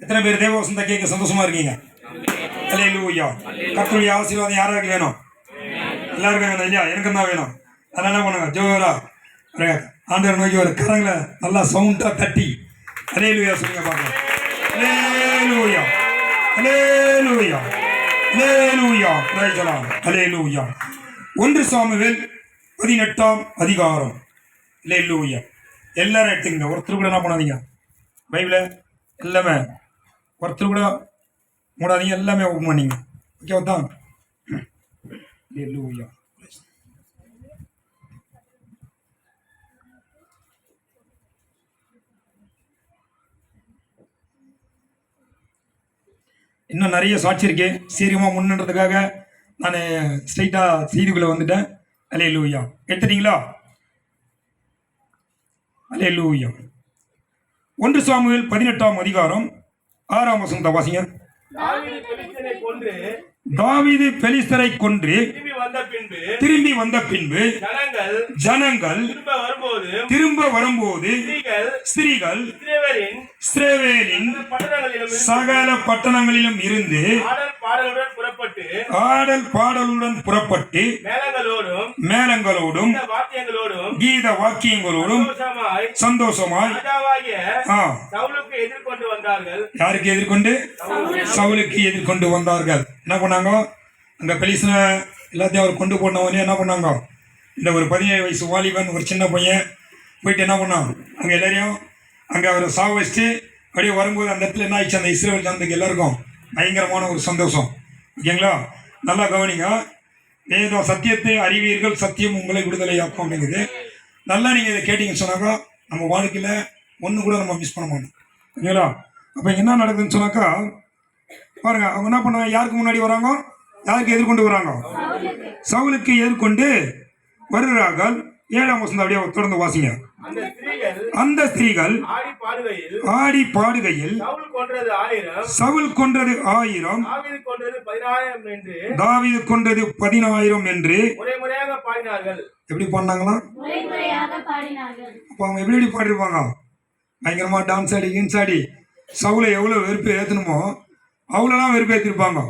எத்தனை பேர் தேவவசனத்தை கேட்க சந்தோஷமா இருக்கீங்க? அல்லேலூயா. கர்த்தருடைய ஆசீர்வாதம் யாராருக்கு வேணும்? எல்லாருக்கும் வேணும் இல்லையா? எனக்கும் தான் வேணும். அதனால என்ன பண்ணுங்க, ஜோரா ஆண்டவர் நோக்கி ஒரு கரங்களை நல்லா சவுண்டா தட்டி அல்லேலூயா சொல்லுங்க பார்க்கலாம். அல்லேலூயா, அல்லேலூயா, அல்லேலூயா, பிரைஸ் தி லார்ட், அல்லேலூயா. 1 சாமுவேல் 18ஆம் அதிகாரம். அல்லேலூயா. எல்லாரும் எடுத்துக்கங்க, ஒருத்தர் கூட என்ன பண்ணாதீங்க, பைபிளை எல்லாமே ஒருத்தர் கூட மூடாதீங்க, எல்லாமே ஓப்பன் பண்ணீங்க. ஓகேவா தான்? அல்லேலூயா. இன்னும் நிறைய சாட்சி இருக்கே, சீக்கிரமாக முன்னன்றதுக்காக நான் ஸ்ட்ரைட்டாக செய்திக்குள்ளே வந்துட்டேன். அல்லேலூயா. எடுத்துட்டீங்களா? அல்லேலூயா. 1 சாமுவேல் 18ஆம் அதிகாரம் 6ஆம் வசனத்தை வாசிங்க. தாவீது பெலிஸ்தரை கொன்று திரும்பி வந்த பின்பு ஜனங்கள் திரும்ப வரும்போது ஸ்திரீகள் இஸ்ரவேலின் சகல பட்டணங்களிலும் இருந்து ஆடல் பாடலுடன் புறப்பட்டு மேளங்களோடும் கீத வாக்கியங்களோடும் சந்தோஷமாய் யாருக்கு எதிர்கொண்டு? சவுலுக்கு எதிர்கொண்டு வந்தார்கள். என்ன பண்ணாங்க? அங்க பெலிஸ்தீன எல்லாத்தையும் அவர் கொண்டு போனவனே என்ன பண்ணாங்க, இந்த ஒரு 17 வயசு வாலிபன் ஒரு சின்ன பையன் போயிட்டு என்ன பண்ணான், அங்கே எல்லாரையும் அங்கே அவரை சாவ வச்சுட்டு அப்படியே வரும்போது அந்த இடத்துல என்ன ஆயிடுச்சு, அந்த இஸ்ரேல் ஜனத்துக்கு எல்லாருக்கும் பயங்கரமான ஒரு சந்தோஷம். ஓகேங்களா? நல்லா கவனிங்க. ஏதோ சத்தியத்தை அறிவீர்கள், சத்தியம் உங்களை விடுதலையாக்கும் அப்படிங்குது. நல்லா நீங்கள் இதை கேட்டீங்கன்னு சொன்னாக்கா நம்ம வாழ்க்கையில் ஒன்று கூட நம்ம மிஸ் பண்ண மாட்டோம். ஓகேங்களா? அப்போ என்ன நடக்குதுன்னு சொன்னாக்கா பாருங்க, அவங்க என்ன பண்ணாங்க, யாருக்கு முன்னாடி வராங்க, யாருக்கு எதிர்கொண்டு வராங்க? சவுலுக்கு எதிர்கொண்டு வருகிறார்கள். 7ஆம் வசனம் அப்படியே தொடர்ந்து வாசிங்க. அந்த ஸ்திரீகள் ஆடி பாடுகையில் சவுல் கொன்றது 1000, தாவீது கொன்றது 10,000 என்று எப்படி பாடினாங்களா? அப்போ அவங்க எப்படி பாடிருப்பாங்க? பயங்கரமா டான்ஸ் ஆடி கீன்ஸ் ஆடி சவுலை எவ்வளோ வெறுப்பு ஏற்றணுமோ அவ்வளோலாம் வெறுப்பு ஏற்றிருப்பாங்க.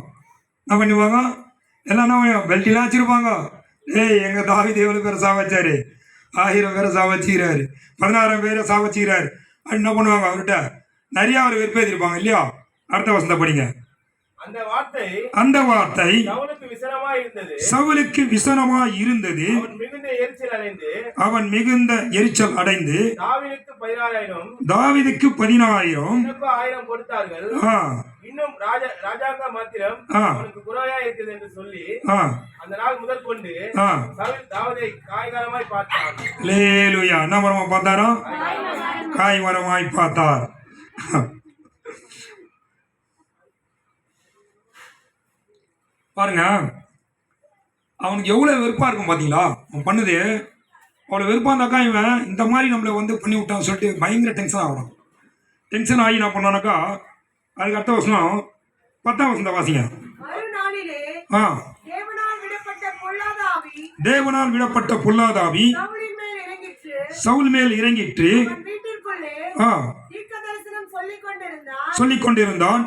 என்ன பண்ணுவாங்க? எல்லாம் என்ன பெல்ட்டிலாம் வச்சிருப்பாங்க. ஏய், எங்கள் தாவீது எவ்வளோ பேரை சாவச்சாரு, 1000 பேரை சாவச்சிக்கிறாரு, 16,000 பேரை சாவச்சிக்கிறாரு. அது என்ன பண்ணுவாங்க? அவர்கிட்ட நிறைய அவர் வெறுப்பு ஏற்றிருப்பாங்க இல்லையா? அடுத்த வசனத்தை படிங்க. அந்த வார்த்தை சவுலுக்கு விசனமாய் இருந்தது. அவன் மிகுந்த எரிச்சல் அடைந்து தாவீதுக்கு 10,000 இன்னும் ராஜாங்க மாத்திரம் குறையா இருக்குது என்று சொல்லி அந்த நாள் முதல் கொண்டு சவுல் தாவீதை காய்மரமாய் பார்த்தார். அல்லேலூயா. என்ன மரமா பார்த்தாரோ? காய்மரமாய் பார்த்தார். பாருங்க, அவனுக்கு எவ்வளோ வெறுப்பாக இருக்கும் பார்த்தீங்களா? அவன் பண்ணுது அவ்வளோ வெறுப்பாக இருந்தாக்கா இவன் இந்த மாதிரி நம்மளை வந்து பண்ணி விட்டான்னு சொல்லிட்டு பயங்கர டென்ஷன் ஆகிறான். டென்ஷன் ஆகி நான் பண்ணானாக்கா அதுக்கு அடுத்த வசனம் 10ஆம் வசனத்தை வாசிங்க. தேவனால் விடப்பட்ட பொல்லாதாவி சவுல் மேல் இறங்கிற்று சொல்லிக் கொண்டிருந்தான்.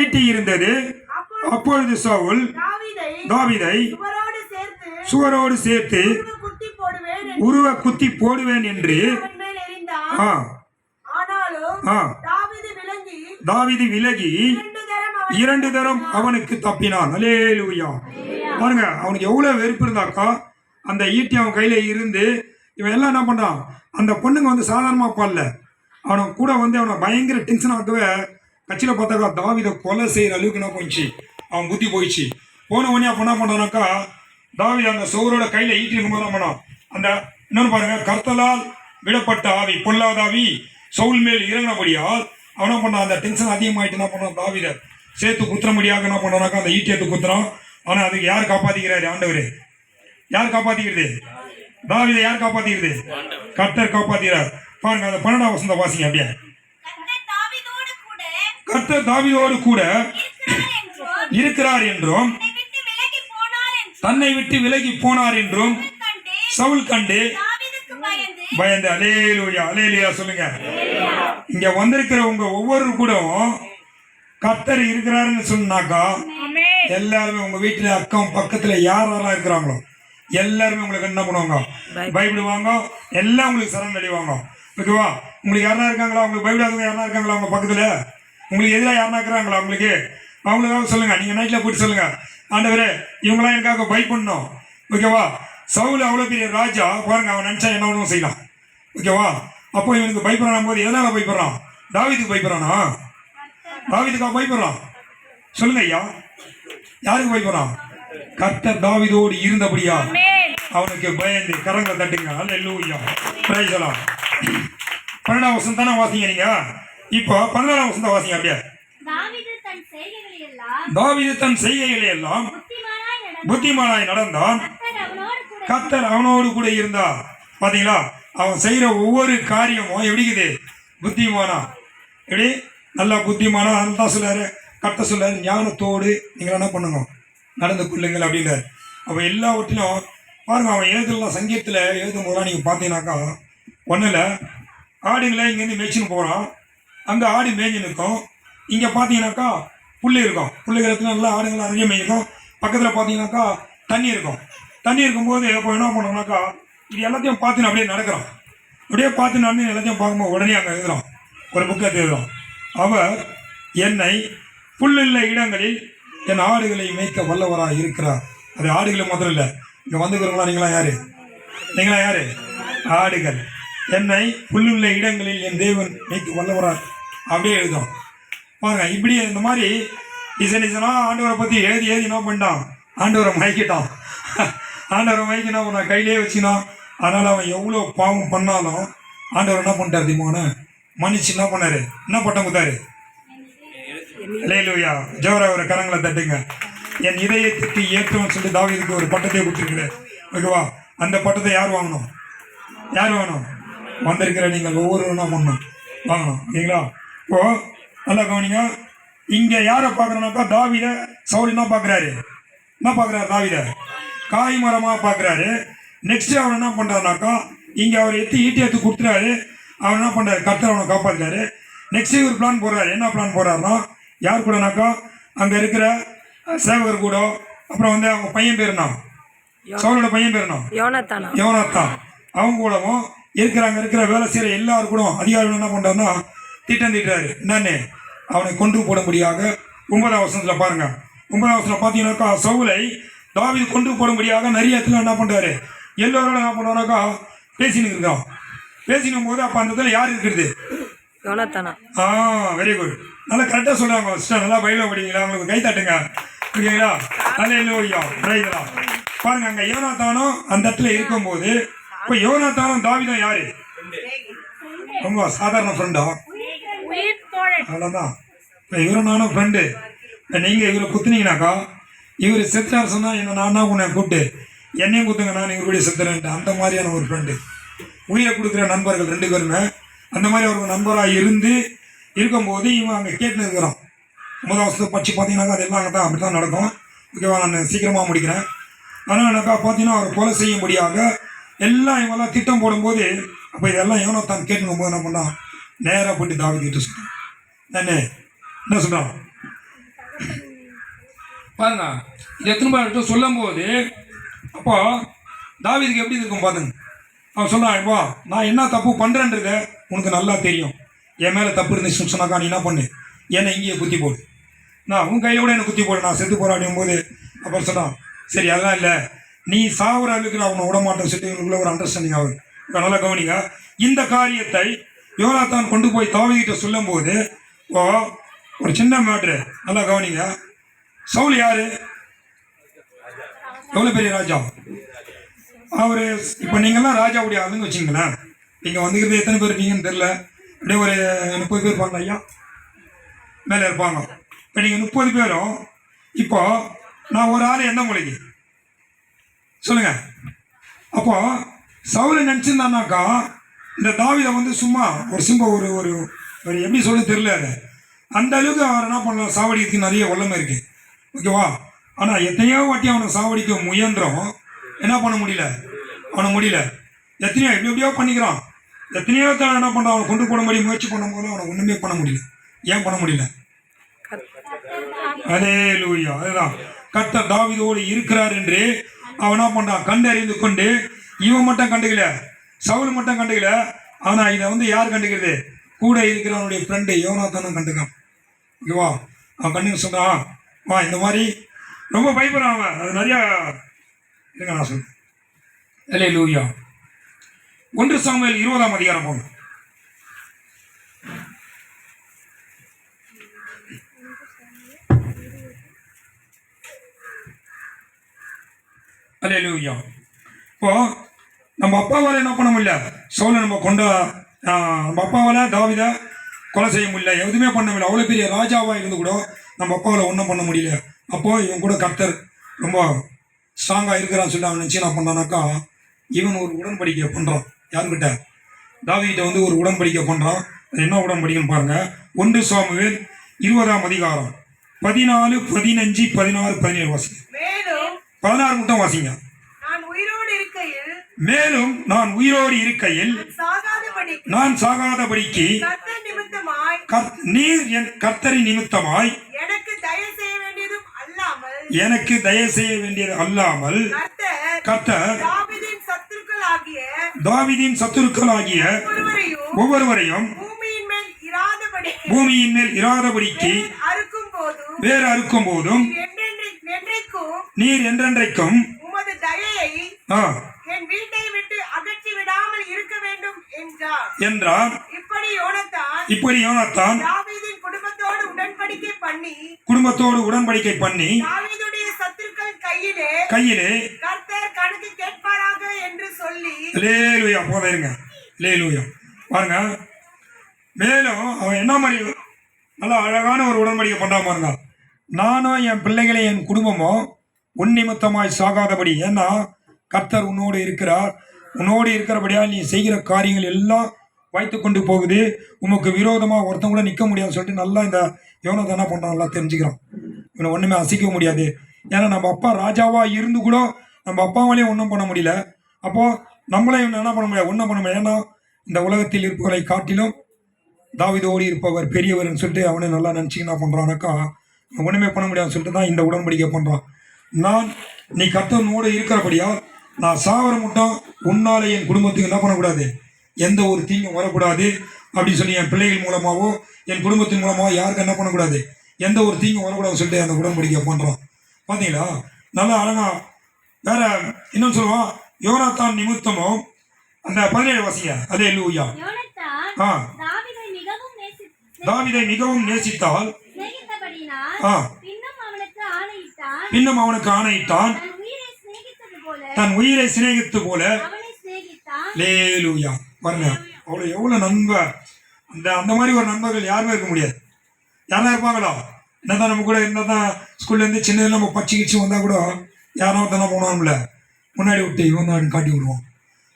ஈட்டி இருந்தது. அப்பொழுது சவுல் தாவீதை சுவரோடு சேர்த்து உருவ குத்தி போடுவேன் என்று தாவீது விலகி 2 தரம் அவனுக்கு தப்பினான். அல்லேலூயா. பாருங்க, அவனுக்கு எவ்வளவு வெறுப்பு இருந்தாக்கா அந்த ஈட்டி அவன் கையில இருந்து இவன் எல்லாம் என்ன பண்றான், அந்த பொண்ணுங்க வந்து சாதாரணமா பாடல, அவனை கூட வந்து அவனை பயங்கர டென்ஷன் ஆகவே கட்சியில் பார்த்தாக்கா தாவீதை கொலை செய்யற அளவுக்கு என்ன போயிடுச்சு, அவன் புத்தி போயிடுச்சு. போன உடனே அப்போ என்ன பண்றானாக்கா தாவீது அந்த சோரோட கையில ஈட்டி இருக்கும்போது என்ன பண்ணான், அந்த இன்னொன்று பாருங்க, கர்த்தலால் விடப்பட்ட ஆவி பொல்லாதாவி சவுல் மேல் இறங்கினபடியால் அவன் என்ன பண்ணான், அந்த டென்ஷன் அதிகமாயிட்டு என்ன பண்ணான், தாவீதை சேர்த்து குத்துறபடியாக என்ன பண்ணானாக்கா அந்த ஈட்டி எடுத்து குத்துறான். ஆனா அதுக்கு யார் காப்பாத்திக்கிறாரு? ஆண்டவரே. யார் காப்பாத்திக்கிறது? தாவீதை யார் காப்பாத்திக்கிறது? கர்த்தர் காப்பாத்திக்கிறார். பாருங்க, அந்த 12ஆம் வசனத்தை வாசிங்க அப்படியே. கர்த்தர் தாவீதோடு கூட இருக்கிறார் என்றும் தன்னை விட்டு விலகி போனார் என்றும் சவுல் கண்டு பயந்து. அல்லேலூயா அல்லேலூயா சொல்லுங்க. இங்க வந்திருக்கிற உங்க ஒவ்வொரு கூட கர்த்தர் இருக்கிறாருன்னு சொன்னாக்கா எல்லாருமே உங்க வீட்டுல அக்கம் பக்கத்துல யாரெல்லாம் இருக்கிறாங்களோ எல்லாருமே உங்களுக்கு என்ன பண்ணுவாங்க? பயப்படுவாங்க. எல்லாம் உங்களுக்கு சரண் அடைவாங்க. ஓகேவா? உங்களுக்கு யாரா இருக்காங்களா? உங்களுக்கு பயப்படாதவங்க யாரா இருக்காங்களா உங்க பக்கத்துல? உங்களுக்கு எதிராக யாரா இருக்கிறாங்களா? அவங்களுக்காக சொல்லுங்க. நீங்க நைட்ல போயிட்டு சொல்லுங்க, ஆண்டவரே இவங்களாம் எனக்காக பயப்படணும். ஓகேவா? சவுல் அவ்வளோ பெரிய ராஜா பாருங்க, அவன் நினைச்சா என்ன ஒன்றும் செய்யலாம். ஓகேவா? அப்போ இவனுக்கு பயப்படுறான் போது எதனால பயப்படுறான்? தாவீதுக்கு பயப்படுறானா? தாவீதுக்காக பயப்படுறான். சொல்லுங்க ஐயா, யாருக்கு பயப்படுறான்? கர்த்தர் தாவீதோடு இருந்தபடியா அவனுக்கு பயந்து. கரங்களை தட்டுங்க. அல்லேலூயா பிரைஸ் தி லார்ட். 12ஆம் வசனம் தானே வாசிங்க நீங்க. இப்போ 14ஆம் வசனத்தை வாசிங்க அப்படியே. தாவீது தன் செய்கைகளை எல்லாம் புத்திமானாய் நடந்தான், கர்த்தர் அவனோடு கூட இருந்தா. பாத்தீங்களா? அவன் செய்யற ஒவ்வொரு காரியமும் எப்படிக்குது? புத்திமானா. எப்படி? நல்லா புத்திமானா. அதுதான் சொல்லாரு, கர்த்தர் சொல்லாரு, ஞானத்தோடு நீங்கள் என்ன பண்ணுங்க, நடந்து கொள்ளுங்கள் அப்படின்றார். அப்போ எல்லாவற்றிலும் பாருங்க, அவன் எழுதலாம். சங்கீதத்தில் எழுதும் போதெல்லாம் நீங்கள் பார்த்தீங்கன்னாக்கா ஒன்றில் ஆடுங்களை இங்கேருந்து மேய்ச்சின்னு போகிறான். அங்கே ஆடு மேய்ஞ்சி நிற்கும். இங்கே பார்த்தீங்கன்னாக்கா புல் இருக்கும். புல்லுகளுக்கு நல்லா ஆடுங்கள்லாம் நிறைய மேய்க்கும். பக்கத்தில் பார்த்தீங்கன்னாக்கா தண்ணி இருக்கும். தண்ணி இருக்கும்போது அப்போ என்ன பண்ணோம்னாக்கா இது எல்லாத்தையும் பார்த்து அப்படியே நடக்கிறோம். அப்படியே பார்த்து நடந்து எல்லாத்தையும் பார்க்கும்போது உடனே அங்கே எழுதுகிறோம், ஒரு புக்கை எழுதுகிறோம். அவர் என்னை புல்லுள்ள இடங்களில் என் ஆடுகளை மேய்க்க வல்லவராக இருக்கிறார். அது ஆடுகளை மாத்திரம் இல்லை, இங்கே வந்துக்கிறவங்களா நீங்களா யாரு? நீங்களா யாரு? ஆடுகள். என்னை புல்லுள்ள இடங்களில் என் தேவன் மேய்க்க வல்லவராக அப்படியே எழுதும். பாருங்க, இப்படி இந்த மாதிரி டிசைனா ஆண்டவரை பற்றி எழுதி என்ன பண்ணிட்டான்? ஆண்டவரை மயக்கிட்டான். ஆண்டவரை மயக்கி என்ன பண்ணான்? கையிலே வச்சுனான். அதனால் அவன் எவ்வளோ பாவம் பண்ணாலும் ஆண்டவர் என்ன பண்ணிட்டார் தெரியுமான? மன்னிச்சு என்ன பண்ணாரு? என்ன பட்டம் கொடுத்தாரு? அல்லேலூயா. ஜோரா ஒரு கரங்களை தட்டுங்க. என் இதயத்துக்கு ஏற்றம்னு சொல்லி தாவீதுக்கு ஒரு பட்டத்தை கொடுத்துருக்குறேன். ஓகேவா? அந்த பட்டத்தை யார் வாங்கணும்? யார் வாங்கணும்? வந்திருக்கிற நீங்கள் ஒவ்வொருவரும் என்ன பண்ணணும்? வாங்கணும். இல்லைங்களா? இப்போ நல்லா கவனிங்க. இங்கே யாரை பார்க்குறோன்னாக்கா தாவீதை சவுல் என்ன பார்க்குறாரு? என்ன பார்க்குறாரு? தாவீதை காய் மரமாக பார்க்குறாரு. நெக்ஸ்ட்டு அவர் என்ன பண்ணுறாருனாக்கா இங்கே அவர் ஈட்டி எடுத்து கொடுத்துறாரு. அவர் என்ன பண்ணுறாரு? கர்த்தர் அவனை காப்பாற்றுறாரு. நெக்ஸ்ட்டு ஒரு பிளான் போடுறாரு. என்ன பிளான் போடுறாருன்னா, யார் கூடனாக்கா அங்கே இருக்கிற சேவகர் கூட, அப்புறம் வந்து அவங்க பையன் பேருனா சவுலோட பையன் பேருனா யோனாத்தான், அவங்க கூடவும் இருக்கிற வேலை செய்கிற எல்லாரும் கூட அதிகாரிகள் என்ன பண்ணுறாருன்னா திட்டம் தீட்டுறாரு. என்னன்னு? அவனை கொண்டு போடும்படியாக 9ஆம் வசனத்தில் பாருங்க. 9ஆம் வசனத்தில் பார்த்தீங்கன்னாக்கா சவுலை தாவீது கொண்டு போடும்படியாக நிறைய இடத்துல என்ன பண்ணுறாரு? எல்லோரோட என்ன பண்ணுறாருனாக்கா பேசின்னு இருக்கான். பேசினும் போது அப்போ அந்த இடத்துல யார் இருக்கிறது? Very good. நல்லா கரெக்டாக சொல்கிறாங்க சிஸ்டர். நல்லா பைபிள் படிங்களா? அவங்களுக்கு கை தட்டுங்க. ஓகேங்களா? அல்லேலூயா பிரைஸ் தி லார்ட். பாருங்க, அங்கே யோனாத்தானும் அந்த இடத்துல இருக்கும்போது இப்போ யோனாத்தானும் தாவீதும் யாரு? ரொம்ப சாதாரண ஃப்ரெண்டா? அவ்வளோதான். இப்போ இவரும் நானும் ஃப்ரெண்டு. இப்போ நீங்கள் இவரை குத்துனீங்கனாக்கா இவர் செத்துறாரு சொன்னால் என்ன நான் உன்னை கூப்பிட்டு என்னையும் குத்துங்க, நான் இவருடைய செத்துறேன்ட்டு அந்த மாதிரியான ஒரு ஃப்ரெண்டு. உயிரை கொடுக்குற நண்பர்கள் 2 பேருமே அந்த மாதிரி ஒரு நண்பராக இருக்கும்போது இவன் அங்கே கேட்டுன்னு இருக்கிறான். 9ஆம் வசனத்தை படித்து பார்த்தீங்கன்னாக்கா அதெல்லாம் அங்கே தான் அப்படி தான் நடக்கும். ஓகேவா? நான் சீக்கிரமாக முடிக்கிறேன். ஆனால் எனக்கா பார்த்தீங்கன்னா அவர் கொலை செய்யும்படியாக எல்லாம் இவங்கெல்லாம் திட்டம் போடும்போது அப்போ இதெல்லாம் யோனாத்தான் கேட்டுக்கும் போது என்ன பண்ணான்? நேராக போட்டு தாவீதுகிட்ட சொல்கிறான். என்ன சொல்கிறான் பாருங்க. இது எத்தனை பேர் சொல்லும் போது அப்போ தாவீதுக்கு எப்படி இருக்கும் பாருங்க. அவன் சொல்கிறான், இப்போ நான் என்ன தப்பு பண்ணுறேன்றத உனக்கு நல்லா தெரியும். என் மேலே தப்பு இருந்துச்சுன்னு சொன்னாக்கா நீ என்ன பண்ணு? என்னை இங்கேயே குத்தி போடு. நான் உன் கையில் கூட என்னை குத்தி போடு, நான் செத்து போராடும் போது. அப்புறம் சொன்னான், சரி அதெல்லாம் இல்லை, நீ சாவுற அளவுக்கு நான் உன்னை விடமாட்டேன்னு சொல்லிட்டு இவங்களுக்குள்ள ஒரு அண்டர்ஸ்டாண்டிங் ஆகுது. இப்போ நல்லா கவனிங்க. இந்த காரியத்தை யோனாத்தான் கொண்டு போய் தாவீதுகிட்ட சொல்லும் போது ஒரு சின்ன மேட்ரு. நல்லா கவனிங்க. சவுல் யாரு? எவ்வளோ பெரிய ராஜா அவர். இப்போ நீங்கள்லாம் ராஜாவுடைய ஆளுன்னு வச்சுங்களேன். நீங்கள் வந்துக்கிறது எத்தனை பேர் இருக்கீங்கன்னு தெரில. அப்படியே ஒரு 30 பேர் இருப்பாங்க ஐயா, மேலே இருப்பாங்க. இப்போ நீங்கள் 30 பேரும் இப்போ நான் ஒரு ஆள் எந்த மொழிக்கு சொல்லுங்க. அப்போ சவுலை நினச்சிருந்தானாக்கா இந்த தாவீதை வந்து சும்மா ஒரு ஒரு ஒரு ஒரு எப்படி சொல்ல தெரியல. அது அந்த அளவுக்கு அவர் என்ன பண்ணலாம்? சாவடிக்கிறதுக்கு நிறைய வல்லமை இருக்குது. ஓகேவா? ஆனால் எத்தனையோ வாட்டி அவனை சாவடிக்க முயன்றோம், என்ன பண்ண முடியல, அவனை முடியல. எத்தனையோ எப்படியோ பண்ணிக்கிறான், எத்தனையோ தடவை என்ன பண்ணுறான், அவனை கொண்டு போட முயற்சி பண்ணும்போது அவனை ஒன்றுமே பண்ண முடியல. ஏன் பண்ண முடியல? அல்லேலூயா. அதுதான் கர்த்தர் தாவீதோடு இருக்கிறார் என்று அவன் என்ன பண்ணுறான், கண்டறிந்து கொண்டு இவன் மட்டும் கண்டுக்கல, சவுல் மட்டும் கண்டுக்கல. ஆனால் இதை யார் கண்டுக்கிறது? கூட இருக்கிறவனுடைய ஃப்ரெண்டு யோனாத்தானும் கண்டுக்கான். ஓகேவா? அவன் கண்ணுன்னு சொல்கிறான், வா இந்த மாதிரி ரொம்ப பயப்படுறான் அவன். அது நிறையா இருங்க நான் சொல்றேன். அல்லேலூயா. 1 சாமுவேல் 20ஆம் அதிகாரம் போங்க. அல்லேலூயா. இப்போ நம்ம அப்பாவால் என்ன பண்ண முடியல, சவுலை நம்ம அப்பாவால் தாவீதை கொலை செய்ய முடியல, எதுவுமே பண்ண முடியல. அவ்வளோ பெரிய ராஜாவாக இருந்து கூட நம்ம அப்பாவால் ஒன்றும் பண்ண முடியல. அப்போது இவன் கூட கர்த்தர் ரொம்ப ஸ்ட்ராங்காக இருக்கிறான்னு சொல்லி அவன் நினச்சி என்ன பண்ணானாக்கா, இவன் ஒரு உடன்படிக்கை பண்ணுறான். யாருக்கிட்ட? தாவீதுகிட்ட ஒரு உடன்படிக்கை பண்ணுறான். அது என்ன உடன்படிக்கைன்னு பாருங்கள். 1 சாமுவேல் 20ஆம் அதிகாரம் 14, 15, 16, 17 வாசிங்க. 16 மட்டும் வாசிங்க. மேலும் நான் உயிரோடு இருக்கையில் நான் சாகாதபடிக்கு நீர் என் கர்த்தரின் நிமித்தமாய் எனக்கு தயவு செய்ய வேண்டியது அல்லாமல் கர்த்தர் தாவீதின் சத்துருக்களாகிய ஒவ்வொருவரையும் பூமியின் மேல் இராதபடிக்கு வேறு அறுக்கும் போதும் நீர் என்றென்றைக்கும் என்றார். இப்படி யோனாத்தான் குடும்பத்தோடு உடன்படிக்கை பண்ணி கையிலே அல்லேலூயா. போதைங்க அல்லேலூயா. பாருங்க, மேலும் அவன் என்ன மாதிரி நல்லா அழகான ஒரு உடன்படிக்கை பண்றான் பாருங்க. நானும் என் பிள்ளைகளை என் குடும்பமோ உன் நிமித்தமாய் சாகாதபடி, ஏன்னா கர்த்தர் உன்னோடு இருக்கிறார், உன்னோடு இருக்கிறபடியால் நீ செய்கிற காரியங்கள் எல்லாம் வாய்த்து கொண்டு போகுது, உமக்கு விரோதமாக ஒருத்தன் கூட நிற்க முடியாதுன்னு சொல்லிட்டு நல்லா இந்த யோனாத்தான் என்ன பண்ணுறான், நல்லா தெரிஞ்சுக்கிறான். இவனை ஒன்றுமே அசைக்க முடியாது. ஏன்னா நம்ம அப்பா ராஜாவாக இருந்து கூட நம்ம அப்பாவாலேயே ஒன்றும் பண்ண முடியல. அப்போது நம்மளே இவனை என்ன பண்ண முடியாது, ஒன்றும் பண்ண முடியாது. ஏன்னா இந்த உலகத்தில் இருப்பவரை காட்டிலும் தாவீதோடு இருப்பவர் பெரியவர்னு சொல்லிட்டு அவனை நல்லா நினச்சி என்ன பண்ணுறானாக்கா, ஒன்றுமே பண்ண முடியாதுன்னு சொல்லிட்டு தான் இந்த உடன்படிக்கை பண்ணுறான். நீ கர்த்தனோடு இருக்கிறபடியால் நான் சாவர மட்டும் உன்னால என் குடும்பத்துக்கு என்ன பண்ணக்கூடாது, எந்த ஒரு தீங்கும் வரக்கூடாது அப்படின்னு சொல்லி என் பிள்ளைகள் மூலமாகவோ என் குடும்பத்தின் மூலமாகவோ யாருக்கு என்ன பண்ணக்கூடாது, எந்த ஒரு தீங்கும் வரக்கூடாதுன்னு சொல்லிட்டு அந்த உடன்படிக்கை பண்ணுறான். பார்த்தீங்களா, நல்லா அழகா. வேற இன்னொன்று சொல்லுவான், யோனாத்தான் நிமித்தமும் அந்த 17 வாசிங்க. அல்லேலூயா. தாவீதை மிகவும் நேசித்தால் இன்னும் அவனுக்கு ஆணையிட்டான், தன் உயிரை சிநேகித்து போல. அல்லேலூயா. பாருங்க, அவ்வளோ எவ்வளோ நண்பர். அந்த மாதிரி ஒரு நண்பர்கள் யாருமே இருக்க முடியாது. யாரா இருப்பாங்களோ, என்னதான் நம்ம கூட என்னதான் ஸ்கூல்லேருந்து சின்னதில் நம்ம பச்சிக்கிச்சு வந்தால் கூட யாரோ தானே போனோம்ல முன்னாடி விட்டு இவன் தான் காட்டி விடுவோம்.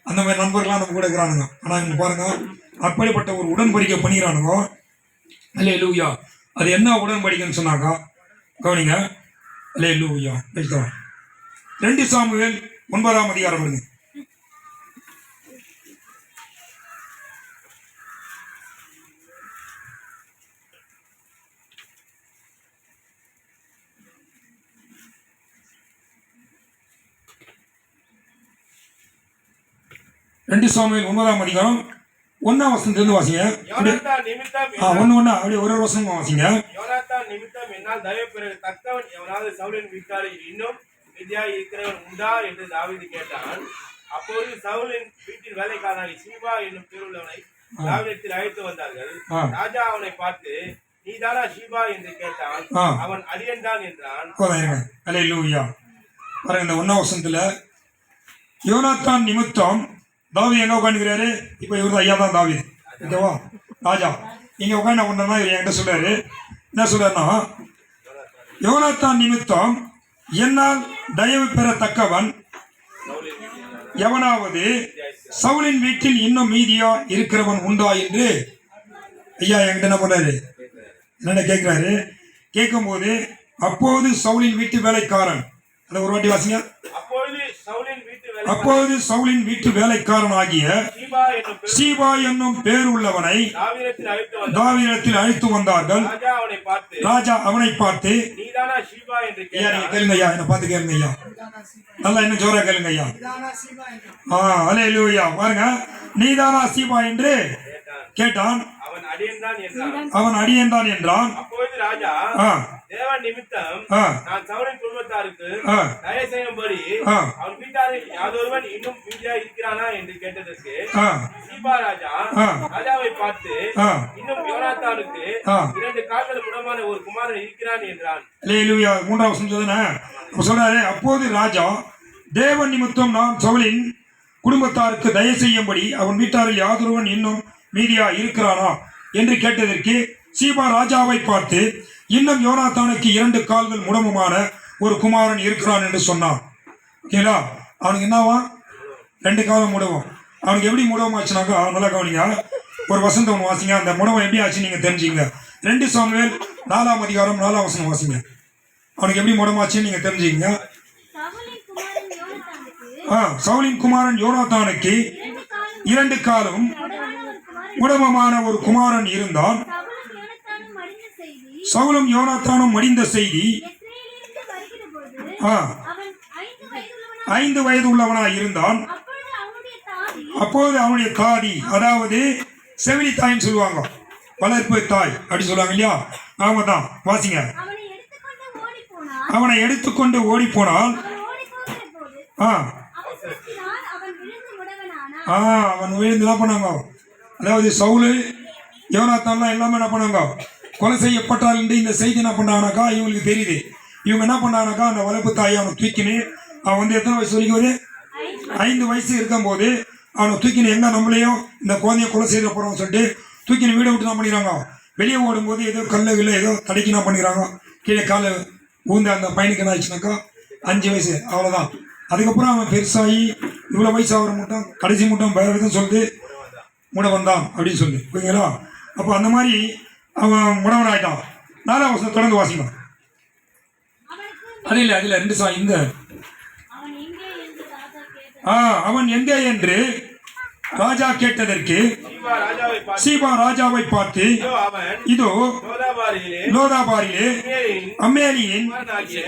அந்த மாதிரி நண்பர்கள்லாம் நம்ம கூட இருக்கிறானுங்க. ஆனால் இங்கே பாருங்க, அப்படிப்பட்ட ஒரு உடன்படிக்கை பண்ணிக்கிறானுங்க. அல்லேலூயா. அது என்ன உடன்படிக்கைன்னு சொன்னாக்கா கவனிங்க. அல்லேலூயா. 2 சாமுவேல் 9ஆம் அதிகாரம் வருங்க. ரெண்டு சாமுவேல் 9ஆம் அதிகாரம் 1ஆம் வசனத்திலிருந்து வாசிங்க. ஒண்ணு அப்படியே ஒரு வசனம் வாசிங்க. யோனாத்தான் நிமித்தம் என்னால் தயவு பெற தக்கவன் எவனாவது சவுலின் வீட்டாரில் இன்னும் விதியாய் இருக்கிறவன் உண்டா என்று தாவீது கேட்டான். அப்போது சவுலின் வீட்டில் வேலைக்காரனாகி சீபா என்னும் பேருள்ளவனை தாவீதிடத்தில் அழைத்து வந்தார்கள். ராஜா அவனை பார்த்து, நீதானா சீபா என்று கேட்டான். அவன் அடியன் தான் என்றான். அல்லேலூயா. பாருங்க, இந்த 1ஆம் வசனத்துல யோனாத்தான் நிமித்தம் தாவீது எங்க உட்காந்துக்கிறாரு. இப்போ இவர் ஐயா தான் தாவீது, ஓகேவா, ராஜா. இங்க உட்காந்து ஒன்றா இவர் என்கிட்ட சொல்றாரு. என்ன சொல்றாருன்னா, யோனாத்தான் நிமித்தம் என்னால் தயவு பெறத்தக்கவன் எவனாவது சவுலின் வீட்டில் இன்னும் மீதியா இருக்கிறவன் உண்டா என்று ஐயா என்கிட்ட என்ன பண்றாரு, என்னென்ன கேட்கிறாரு. கேட்கும்போது அப்போது சவுலின் வீட்டு வேலைக்காரன், அதை ஒரு வாட்டி வாசிங்க. அப்பொழுது சவுலின் வீட்டு வேலை அப்போது சவுலின் வீட்டு வேலைக்காரன் ஆகிய சீபா என்னும் பெரும் சீபா என்னும் பேர் உள்ளவனை தாவீதிடத்தில் அழைத்து வந்தார். தாவீதிடத்தில் அழைத்து வந்தார்கள். ராஜா அவனை பார்த்து, நீதானா சீபா என்று ஐயா நீங்க கேட்டார். கேளுங்க ஐயா, என்ன பார்த்து கேளுங்க ஐயா, நல்லா இன்னும் ஜோரா கேளுங்க ஐயா. அல்லேலூயா. பாருங்க, நீதானா சீபா என்று கேட்டான். அவன் அடியேன்தான் என்றான். அவன் அடியேன்தான் என்றான். அப்பொழுது ராஜா ஆ, தேவன் நிமித்தம் ஆ, நான் சவுலின் குடும்பத்தாருக்கு ஆ, தயவு செய்யும்படி ஆ, அவன் வீட்டாரில் யாதொருவன் இன்னும் மீதியா இருக்கிறானா என்று கேட்டதற்கு ஆ, சீபா ராஜா ஆ, ராஜாவை பார்த்து, ஆ, இன்னும் யோனாத்தானுக்கு ஆ. 2 கால்கள் முடமான ஒரு குமாரன் இருக்கிறான் என்றான். அல்லேலூயா. 3ஆம் வசனம் சொல்லுதானே, அப்ப சொல்றாரு, அப்போது ராஜா தேவன் நிமித்தம் நான் சவுலின் குடும்பத்தாருக்கு தயவு செய்யும்படி அவன் வீட்டாரில் யாதொருவன் இன்னும் மீதியா இருக்கிறானா என்று கேட்டதற்கு சீபா ராஜாவை பார்த்து, இன்னும் யோனாத்தானுக்கு 2 கால்கள் முடமுமான ஒரு குமாரன் இருக்கிறான் என்று சொன்னான். ஓகேங்களா? அவனுக்கு என்னவா? 2 காலம் முடவும். அவனுக்கு எப்படி முடவம் ஆச்சுனாக்கா, நல்லா கவனிங்க, ஒரு வசந்தம் ஒன்று வாசிங்க. அந்த முடவம் எப்படி ஆச்சு நீங்க தெரிஞ்சுங்க. 2 சாமுவேல் 4ஆம் அதிகாரம் 4ஆம் வசனம் வாசிங்க. அவனுக்கு எப்படி முடமாச்சுன்னு நீங்க தெரிஞ்சுங்க. சவுலின் குமாரன் யோனாத்தானுக்கு 2 காலும் முடமமான ஒரு குமாரன் இருந்தான். சவுலும் யோனாத்தானும் மடிந்த செய்தி 5 வயது உள்ளவனாய் இருந்தான். அப்போது அவனுடைய தாதி, அதாவது செவிலி தாயின்னு சொல்லுவாங்க, வளர்ப்பு தாய் அப்படி சொல்லுவாங்க இல்லையா? ஆமா தான், வாசிங்க. அவனை எடுத்துக்கொண்டு ஓடி போனால் அவன் விழுந்து என்ன பண்ணாங்க, அதாவது சவுலு யோனாத்தான்லாம் எல்லாமே என்ன பண்ணாங்க, கொலை செய்யப்பட்டால் என்று இந்த செய்தி என்ன பண்ணாங்கனாக்கா இவங்களுக்கு தெரியுது. இவங்க என்ன பண்ணாங்கனாக்கா அந்த வளர்ப்பு தாயை அவனை தூக்கினு, அவன் வந்து எத்தனை வயசு வரைக்கும் 5 வயசு இருக்கும்போது அவனை தூக்கினு எங்க நம்மளையும் இந்த குழந்தைய கொலை செய்த போறோம்னு சொல்லிட்டு தூக்கினு வீடை விட்டு என்ன பண்ணிக்கிறாங்க, வெளியே ஓடும்போது ஏதோ கல்லுகள் ஏதோ தடைக்கு என்ன பண்ணிக்கிறாங்க, கீழே காலை ஊந்த அந்த பையனுக்கு என்ன ஆச்சுனாக்கா 5 வயசு, அவ்வளோதான். அதுக்கப்புறம் அவன் பெருசாகி இவ்வளோ வயசு ஆகிற மட்டும் கடைசி மட்டும் வேறு விதம் சொல்லிட்டு முடவன் தான் அப்படின்னு சொல்லி, ஓகேங்களா? அப்போ அந்த மாதிரி அவன் முடவன் ஆயிட்டான். 4ஆம் வசனம் தொடர்ந்து வாசிக்கலாம். அது இல்லை, அதில் 2 இந்த அவன் எங்கே என்று ராஜா கேட்டதற்கு சீபா ராஜாவை பார்த்து, இதோ லோதாபாரிலே அம்மேலியின்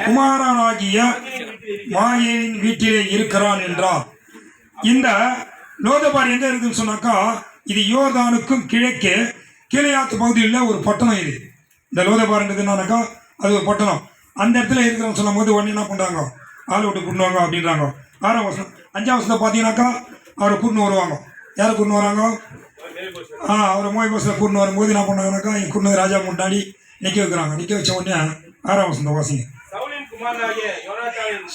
குமாரனாகிய மாயேலின் வீட்டிலே இருக்கிறான் என்றார். இந்த லோதாபார் எங்க இருக்குன்னு சொன்னாக்கா, இது யோர்தானுக்கும் கிழக்கே கீழையாத்து பகுதியில் ஒரு பட்டணம். இது இந்த லோதாபார்ன்றது என்னன்னாக்கா அது ஒரு பட்டணம். அந்த இடத்துல இருக்கிறவங்க சொல்லும் போது உடனே என்ன பண்ணுறாங்க, ஆளை விட்டு கூட்டுவாங்க அப்படின்றாங்க. 6ஆம் வசனம் 5ஆம் வசனத்தை பார்த்தீங்கன்னாக்கா அவரை கூட்டின்னு வருவாங்க. யாரை கூட்டின்னு வராங்க? அவரை மோய் பஸ்ஸில் கூட்டின்னு வரும்போது என்ன பண்ணாங்கனாக்கா இங்கே கூட்டினது ராஜா முன்னாடி நிற்க வைக்கிறாங்க. நிற்க வச்ச உடனே 6ஆம் வசனத்தை வாசிங்க.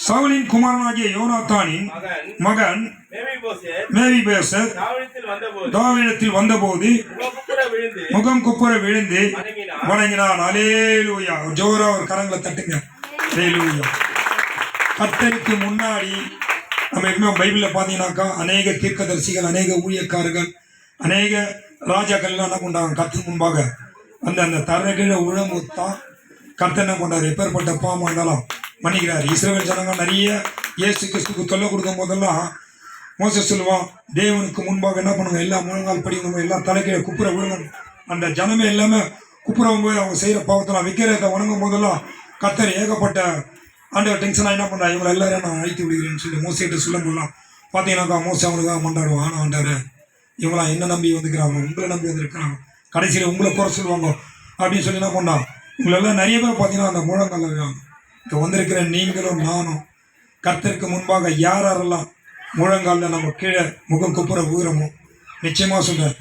சவுலின் குமாரனாகிய யோனாத்தானின் மகன் மேவிபோசேத் தாவீதிடத்தில் வந்தபோது முகம் குப்புற விழுந்து வணங்கினான். அல்லேலூயா. ஜோரா ஒரு கரங்களை தட்டுங்க. அல்லேலூயா. கர்த்தருக்கு முன்னாடி நம்ம எப்பவுமே பைபிளில் பார்த்தீங்கன்னாக்கா அநேக தீர்க்கதரிசிகள், அநேக ஊழியக்காரர்கள், அநேக ராஜாக்கள்லாம் என்ன பண்ணுறாங்க, கர்த்தருக்கு முன்பாக அந்த தரகீழ உழமுத்தான் கர்த்தர் என்ன பண்ணுறாரு, எப்பேற்பட்ட பாவமாக இருந்தாலும் மன்னிக்கிறார். இஸ்ரவேல் ஜனங்க நிறைய இயேசு கிறிஸ்துக்கு தொல்லை கொடுக்கும் போதெல்லாம் மோசேஸ் சொல்லுவான், தேவனுக்கு முன்பாக என்ன பண்ணுங்க, எல்லா முழங்கால் படிக்கணும், எல்லாம் தலைக்கீழ குப்புற விழுங்கணும். அந்த ஜனமே எல்லாமே குப்புறவும் போது அவங்க செய்கிற பாவத்தெல்லாம் விக்கிரகத்தை வணங்கும் போதெல்லாம் கர்த்தர் ஏகப்பட்ட ஆண்டவர் டென்ஷனாக என்ன பண்ணுறா, இவங்களை எல்லாரும் நான் அழைத்து விடுகிறேன்னு சொல்லி மோசைகிட்ட சொல்லும் போதெல்லாம் பார்த்தீங்கன்னாக்கா மோசை அவங்களுக்காக மண்டாடுவான். ஆனால் ஆண்டவர் இவங்களாம் என்ன நம்பி வந்துக்கிறாங்க, உங்களை நம்பி வந்திருக்கிறாங்க, கடைசியில் உங்களை குறை சொல்லுவாங்க அப்படின்னு சொல்லி என்ன பண்ணா, உங்களெல்லாம் நிறைய பேர் பார்த்தீங்கன்னா அந்த முழங்கால் இருக்காங்க. இப்போ வந்திருக்கிற நீங்களும் நானும் கர்த்தருக்கு முன்பாக யாரெல்லாம் முழங்காலில் நம்ம கீழே முகம் குப்புற ஊறமோ, நிச்சயமாக சொல்கிறேன்,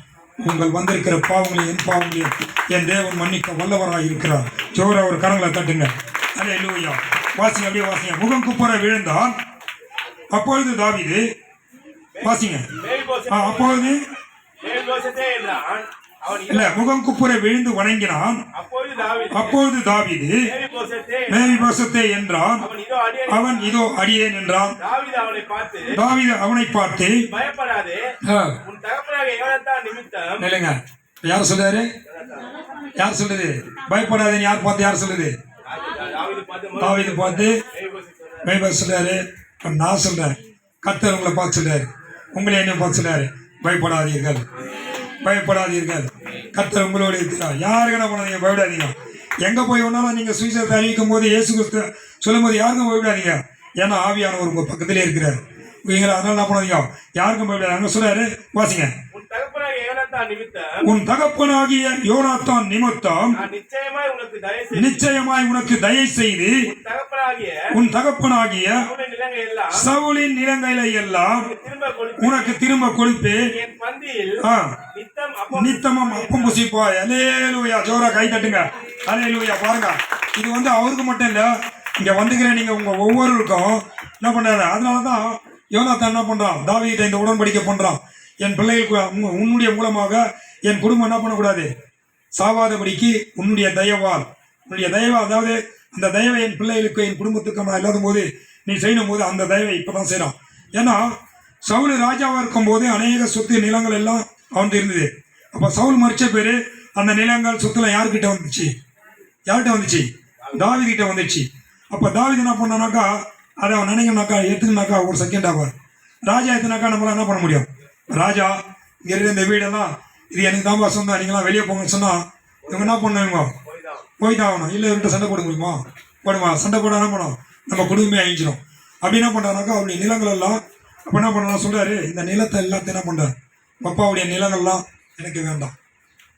உங்கள் வந்திருக்கிற பாவங்களையும் என் பாவங்களையும் என் தேவன் மன்னிக்க வல்லவராக இருக்கிறார். ஜோர ஒரு கரங்களை தட்டுங்க. அல்லேலூயா. வாசிங்க, அப்படியே வாசிங்க. முகம் குப்புற விழுந்தான். அப்பொழுது தாவீது, வாசிங்க. அப்பொழுது இல்ல, முகம் குப்புற விழுந்து வணங்கினான். அப்பொழுது தாவீது மேவிபோசேத்தே என்றான். அவன் இதோ அடியேன் என்றான். தாவீது அவனை பார்த்து, இல்லைங்க, யார் சொல்றாரு? யார் சொல்லுது? பயப்படாதேன்னு யார் பார்த்து யார் சொல்லுது? தாவீது பார்த்து மேய்ப்போசேத் சொன்னார், பைபிள் சொல்றாரு, இப்ப நான் சொல்றேன், கர்த்தர் உங்களை பார்த்து சொல்றாரு, உங்களை என்ன பார்த்து சொல்றாரு, பயப்படாதீர்கள், பயப்படாதீர்கள், கர்த்தர் உங்களோடு இருக்கிறார். யாருக்கு என்ன பண்ணாதீங்க, பயப்படாதீங்க. எங்க போய் ஒன்னாலும் நீங்க சுவிசேஷத்தை அறிவிக்கும் போது, இயேசு கிறிஸ்து சொல்லும் போது யாருக்கும் பயப்படாதீங்க. ஏன்னா ஆவியானவர் உங்க பக்கத்திலே இருக்கிறார். அதனால என்ன பண்ணாதீங்க, யாருக்கும் பயப்படாது. அங்க சொல்றாரு, வாசிங்க. உன் தகப்பனாகிய யோனாத்தான் நிமித்தம் உன் தகப்பனாகிய யோனாத்தான் நிமித்தம் நான் நிச்சயமாய் உனக்கு தயவு செய்து நிச்சயமாய் உனக்கு தயை செய்து உன் தகப்பனாகிய சவுலின் நிலங்களை எல்லாம் சவுலின் நிலங்களை எல்லாம் திரும்ப கொடுத்து உனக்கு திரும்ப கொடுப்பேன். என் பந்தியில் ஆ, நித்தமும் அப்பம் புசிப்பாய். அல்லேலூயா, ஜோரா கை தட்டுங்க. அல்லேலூயா. பாருங்க, இது அவருக்கு மட்டும் இல்ல, இங்க வந்துக்கிற நீங்க உங்க ஒவ்வொருவருக்கும் என்ன பண்றாரு. அதனாலதான் யோனாத்தான் என்ன பண்றான், தாவீதை இந்த உடன்படிக்கை பண்றான். என் பிள்ளைகளுக்கு உன்னுடைய மூலமாக என் குடும்பம் என்ன பண்ணக்கூடாது, சாவாதபடிக்கு உன்னுடைய தயவால், உன்னுடைய தயவா, அதாவது அந்த தயவை என் பிள்ளைகளுக்கு என் குடும்பத்துக்கு நான் இல்லாத போது நீ செய்யும் போது அந்த தயவை இப்பதான் செய்யறான். ஏன்னா சவுல் ராஜாவா இருக்கும் போது அநேக சொத்து நிலங்கள் எல்லாம் அவன் இருந்தது. அப்ப சவுல் மறிச்ச பேரு அந்த நிலங்கள் சொத்துல யாருக்கிட்ட வந்துச்சு, யார்கிட்ட வந்துச்சு, தாவீது கிட்ட வந்துச்சு. அப்ப தாவீது என்ன பண்ணானாக்கா, அதை அவன் நினைக்கனாக்கா, எடுத்துனாக்கா ஒரு செகண்ட் ஆவார். ராஜா எடுத்துனாக்கா நம்மளால என்ன பண்ண முடியும். ராஜா இங்க இருக்கிற இந்த வீடெல்லாம் இது எனக்கு தான் சொந்தம், நீங்களாம் வெளியே போங்கன்னு சொன்னா இவங்க என்ன பண்ணுவீங்க, போய் தான் ஆகணும். இல்லை இவர்கிட்ட சண்டை போட முடியுமா, போடுமா, சண்டை போட என்ன பண்ணும், நம்ம குடும்பமே அழிஞ்சிடும். அப்படி என்ன பண்றானாக்கா, அவருடைய நிலங்கள் எல்லாம் அப்ப என்ன பண்ணலாம் சொல்றாரு, இந்த நிலத்தை எல்லாத்தையும் என்ன பண்றாரு, அப்பாவுடைய நிலங்கள்லாம் எனக்கு வேண்டாம்,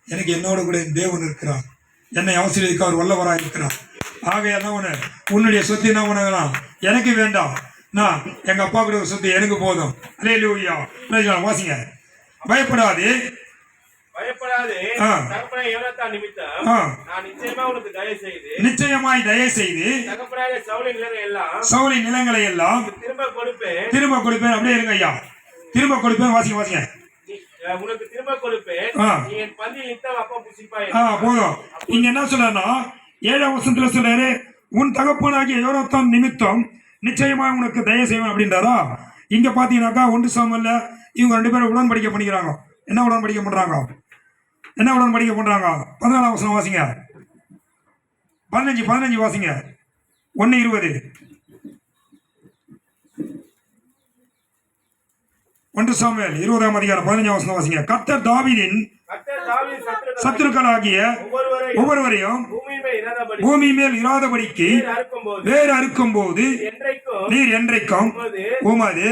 எனக்கு என்னோட கூட தேவன் இருக்கிறார், என்னை ஆசீர்வதிக்க அவர் வல்லவராக இருக்கிறார். ஆக என்ன பண்ண, உன்னுடைய சொத்து என்ன பண்ணலாம், எனக்கு வேண்டாம், நான் எங்க அப்பா கூட ஒரு சொத்து எனக்கு போதும். அல்லேலூயா. வாசிங்க. பயப்படாது, தகப்பனாகிய யோனாத்தான் நிமித்தம் நான் நிச்சயமா உனக்கு தயவு செய்து நிச்சயமாய் தயை செய்து தகப்பனாகிய சவுலின் நிலங்களை எல்லாம் திரும்ப கொடுப்பேன். அப்படியே இருங்க ஐயா, திரும்ப கொடுப்பேன். வாசிங்க, வாசிங்க. உனக்கு திரும்ப கொடுப்பேன், நீ என் பந்தியில் நித்தம் அப்பம் புசிப்பாய். போதும். இங்க என்ன சொல்றா, 7ஆம் வசனத்துல சொல்றாரு, உன் தகப்பனாகிய யோனாத்தான் நிமித்தம் நிச்சயமா உனக்கு தயை செய்வேன் அப்படின்றாரா. இங்க பாத்தீங்கன்னாக்கா 1 சாமுவேல்ல இவங்க 2 பேரும் உடன்படிக்கை பண்ணிக்கிறாங்க. என்ன உடன்படிக்கை பண்றாங்க, என்ன உடன்படிக்கை பண்றாங்க. 14ஆம் வசனம் வாசிங்க, 15 வாசிங்க. 1:20 1 சாமுவேல் 20ஆம் அதிகாரம் 15ஆம் வசனம் வாசிங்க. கர்த்தர் தாவீதின் சத்துருக்களாகிய ஒவ்வொருவரையும் பூமி மேல் இராதபடிக்கு வேறு அறுக்கும் போது நீர் என்றைக்கும் உமது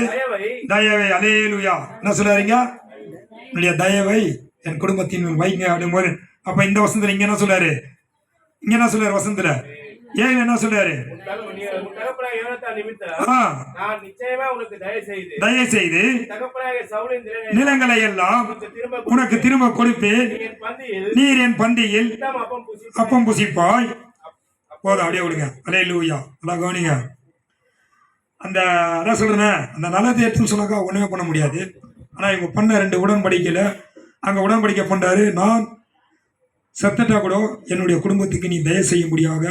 தயவை, அல்லேலூயா. என்ன சொல்றாருங்க, உன்னுடைய தயவை என் குடும்பத்தின் மேல் வைங்க அப்படிங்கும்போது, அப்ப இந்த வசனத்துல இங்க என்ன சொல்றாரு, இங்க என்ன சொல்றாரு வசனத்துல, ஏன் என்ன சொல்றாரு, தயை செய்து நிலங்களை எல்லாம் உனக்கு திரும்ப கொடுப்பேன், நீர் என் பந்தியில் அப்பம் புசிப்பாய். போதும், அப்படியே விடுங்க. அல்லேலூயா. நல்லா கவனிங்க. அந்த அதான் சொல்றேன், அந்த நல்லதை எடுத்துன்னு சொன்னாக்கா ஒண்ணுமே பண்ண முடியாது. ஆனா இவங்க பண்ண 2 உடன்படிக்கையில அங்க உடன்படிக்கை பண்றாரு, நான் செத்துட்டா கூட என்னுடைய குடும்பத்துக்கு நீ தயவு செய்ய முடியாத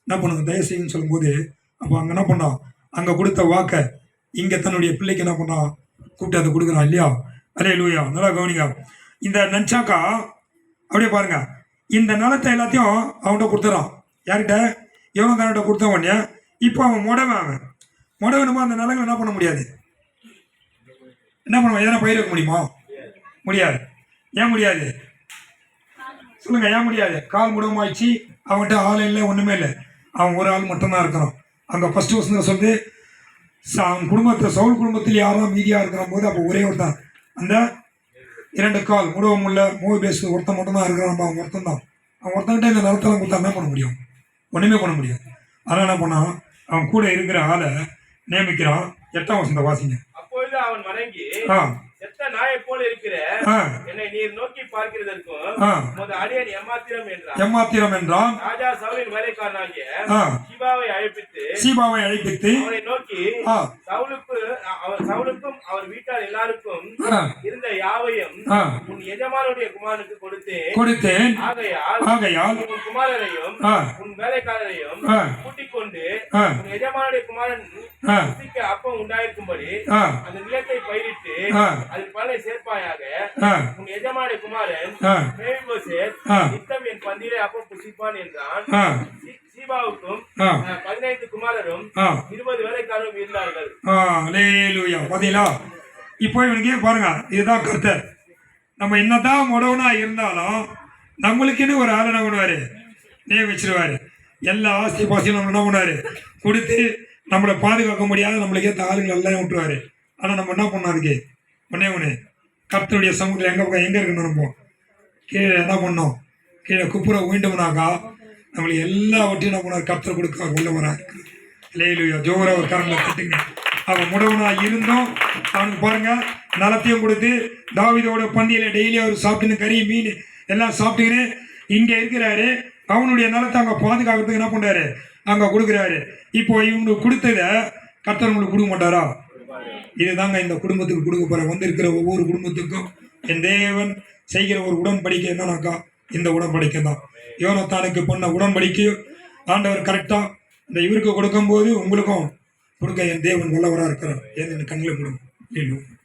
என்ன பண்ணுங்க, தயவு செய்யுன்னு சொல்லும் போது, அப்போ அங்க என்ன பண்ணான், அங்க கொடுத்த வாக்க இங்க தன்னுடைய பிள்ளைக்கு என்ன பண்ணா, கூப்பிட்டு அதை கொடுக்குறான் இல்லையா. அல்லேலூயா. நல்லா கவனிங்க. இந்த நன்சாக்கா அப்படியே பாருங்க, இந்த நிலத்தை எல்லாத்தையும் அவன்கிட்ட கொடுத்துறான். யார்கிட்ட, யோனாத்தான்கிட்ட கொடுத்த உடனே இப்போ அவன் முடவனுமா அந்த நிலங்களை என்ன பண்ண முடியாது, என்ன பண்ணுவான், எதனா பயிர் வைக்க முடியுமா, முடியாது. ஏன் முடியாது சொல்லுங்க, ஏன் முடியாது. கால் முடமாயிடுச்சு, அவன்கிட்ட ஆள் இல்லை, ஒண்ணுமே இல்லை, அவன் ஒரு ஆள் மட்டும்தான் இருக்கிறான். அங்க ஃபர்ஸ்ட் வசனத்துல சொல்லி அவன் குடும்பத்தை, சவுல் குடும்பத்தில் யாரெல்லாம் மீதியா இருக்கிற போது அப்போ ஒரே ஒருத்தான், அந்த 2 கால் முடவம் உள்ள பேசு ஒருத்தன் மட்டும்தான் இருக்கிறான். அவன் ஒருத்தன் தான், அவன் ஒருத்தன்கிட்ட இந்த நிலத்தெல்லாம் கொடுத்தா என்ன பண்ண முடியும், ஒண்ணுமே பண்ண முடியாது. அதனால என்ன பண்ணான், அவன் கூட இருக்கிற ஆளை நியமிக்கிறான். 8ஆம் வசனத்தை வாசிங்க. அப்பொழுது அவன் வணங்கி, செத்த நாயை போல இருக்கிற என்னை நீர் நோக்கி பார்க்கிறதற்கும் அடியன் எம்மாத்திரம் என்றான். ராஜா சவுலின் வேலைக்காரனாகிய சீபாவை அழைப்பித்து அவனை நோக்கி, சவுலுக்கும் அவர் வீட்டார் எல்லாருக்கும் இருந்த யாவையும் உன் எஜமானுடைய குமாரனுக்கு கொடுத்தேன். ஆகையால் உன் குமாரரையும் உன் வேலைக்காரரையும் கூட்டிக் கொண்டு உன் எஜமானுடைய குமாரன் அப்பம் உண்டாயிருக்கும்படி அந்த நிலத்தை பயிரிட்டு அதில் பலனை சேர்ப்பாயாக. உன் எஜமானுடைய குமாரன் மேய்போசேத் நித்தம் என் பந்தியிலே அப்பம் புசிப்பான் என்றான். சீபாவுக்கும் ஆ 15 குமாரரும் ஆ 20 வேலைக்காரரும் இருந்தார்கள். அல்லேலூயா. பார்த்தீங்களா? இப்போ இவனுக்கு பாருங்க, இதுதான் கர்த்தர். நம்ம என்னதான் முடவனா இருந்தாலும் நம்மளுக்குன்னு ஒரு ஆள் என்ன பண்ணுவாரு, நியமிச்சிருவாரு. எல்லா ஆஸ்தி பாஸ்தியும் நம்ம என்ன பண்ணுவாரு, கொடுத்து நம்மளை பாதுகாக்க முடியாத நம்மளுக்கு ஏற்ற ஆளுங்களை எல்லாம் விட்டுருவாரு. ஆனால் நம்ம என்ன பண்ணோம், அதுக்கு ஒண்ணு கர்த்தருடைய சமூகத்தில் எங்கே இருக்கணும், நம்ம கீழே என்ன பண்ணோம், கீழே குப்புற உயிண்டோம்னாக்கா நம்மளுக்கு எல்லாவற்றையும் என்ன பண்ணார், கர்த்தர் கொடுக்க அவர் உள்ளவராக இருக்கு. அல்லேலூயா. ஜோரா ஒரு கரங்களை தட்டுங்க. அவன் முடவனா இருந்தோம், அவனுக்கு பாருங்க நலத்தையும் கொடுத்து தாவீதோட பந்தியில் டெய்லி அவர் சாப்பிட்டுன்னு கறி மீன் எல்லாம் சாப்பிட்டுக்கின்னு இங்கே இருக்கிறாரு. அவனுடைய நலத்தை அங்கே பாதுகாக்கிறதுக்கு என்ன பண்ணுறாரு, அங்கே கொடுக்குறாரு. இப்போ இவங்களுக்கு கொடுத்ததை கர்த்தர் உங்களுக்கு கொடுக்க மாட்டாரா? இதுதாங்க இந்த குடும்பத்துக்கு கொடுக்க போற. வந்திருக்கிற ஒவ்வொரு குடும்பத்துக்கும் என் தேவன் செய்கிற ஒரு உடன்படிக்கை என்னன்னாக்கா, இந்த உடன்படிக்கை தான். யோனத்தானுக்கு பண்ண உடன்படிக்கை ஆண்டவர் கரெக்டா இந்த இவருக்கு கொடுக்கும்போது உங்களுக்கும் கொடுக்க என் தேவன் வல்லவராக இருக்கிறார். ஏன் கண்ணில் கொடுங்க.